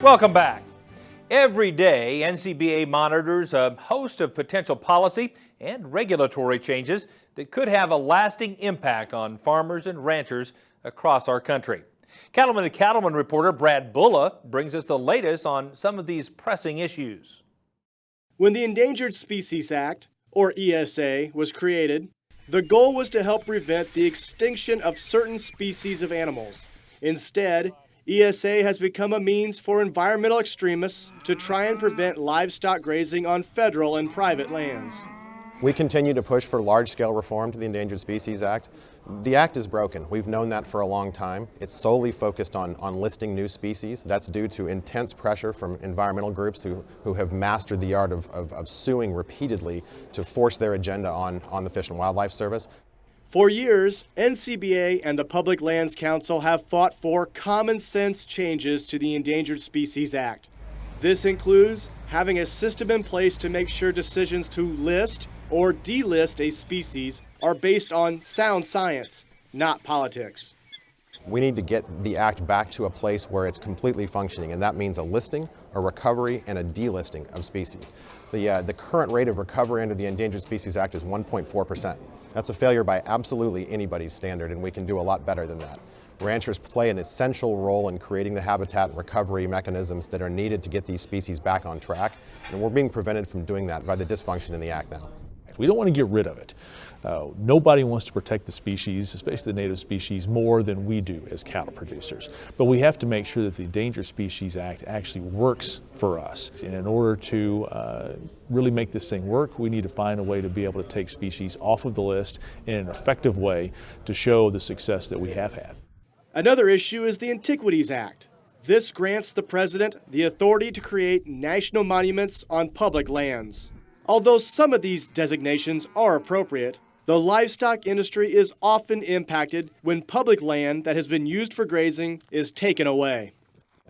Welcome back. Every day, NCBA monitors a host of potential policy and regulatory changes that could have a lasting impact on farmers and ranchers across our country. Cattlemen and Cattlemen reporter Brad Bulla brings us the latest on some of these pressing issues. When the Endangered Species Act, or ESA, was created, the goal was to help prevent the extinction of certain species of animals. Instead, ESA has become a means for environmental extremists to try and prevent livestock grazing on federal and private lands. We continue to push for large-scale reform to the Endangered Species Act. The act is broken. We've known that for a long time. It's solely focused on listing new species. That's due to intense pressure from environmental groups who have mastered the art of suing repeatedly to force their agenda on the Fish and Wildlife Service. For years, NCBA and the Public Lands Council have fought for common sense changes to the Endangered Species Act. This includes having a system in place to make sure decisions to list or delist a species are based on sound science, not politics. We need to get the act back to a place where it's completely functioning, and that means a listing, a recovery, and a delisting of species. The current rate of recovery under the Endangered Species Act is 1.4%. That's a failure by absolutely anybody's standard, and we can do a lot better than that. Ranchers play an essential role in creating the habitat and recovery mechanisms that are needed to get these species back on track, and we're being prevented from doing that by the dysfunction in the act now. We don't want to get rid of it. Nobody wants to protect the species, especially the native species, more than we do as cattle producers. But we have to make sure that the Endangered Species Act actually works for us. And in order to really make this thing work, we need to find a way to be able to take species off of the list in an effective way to show the success that we have had. Another issue is the Antiquities Act. This grants the president the authority to create national monuments on public lands. Although some of these designations are appropriate, the livestock industry is often impacted when public land that has been used for grazing is taken away.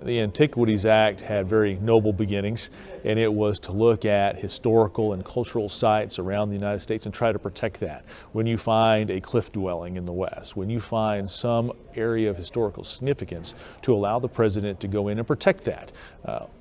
The Antiquities Act had very noble beginnings, and it was to look at historical and cultural sites around the United States and try to protect that. When you find a cliff dwelling in the West, when you find some area of historical significance, to allow the president to go in and protect that.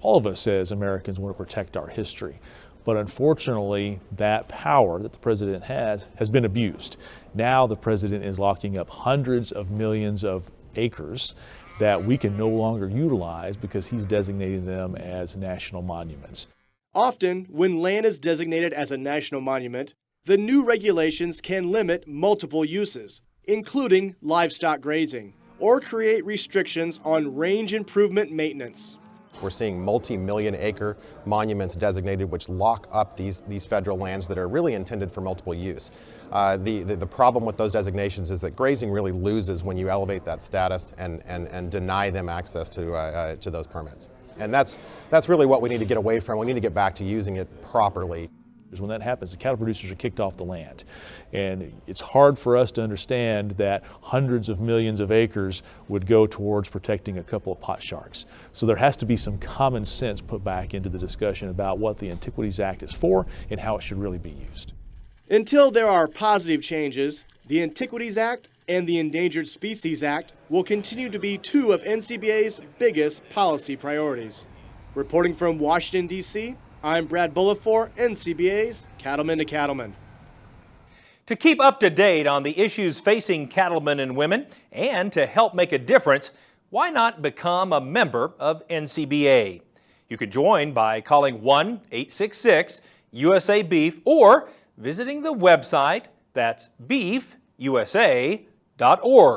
All of us as Americans want to protect our history. But unfortunately, that power that the president has been abused. Now the president is locking up hundreds of millions of acres that we can no longer utilize because he's designating them as national monuments. Often, when land is designated as a national monument, the new regulations can limit multiple uses, including livestock grazing, or create restrictions on range improvement maintenance. We're seeing multi-million acre monuments designated which lock up these federal lands that are really intended for multiple use. The problem with those designations is that grazing really loses when you elevate that status and deny them access to those permits. And that's really what we need to get away from. We need to get back to using it properly. When that happens, the cattle producers are kicked off the land. And it's hard for us to understand that hundreds of millions of acres would go towards protecting a couple of pot sharks. So there has to be some common sense put back into the discussion about what the Antiquities Act is for and how it should really be used. Until there are positive changes, the Antiquities Act and the Endangered Species Act will continue to be two of NCBA's biggest policy priorities. Reporting from Washington, D.C., I'm Brad Bulla for NCBA's Cattlemen to Cattlemen. To keep up to date on the issues facing cattlemen and women and to help make a difference, why not become a member of NCBA? You can join by calling 1-866-USA-BEEF or visiting the website that's beefusa.org.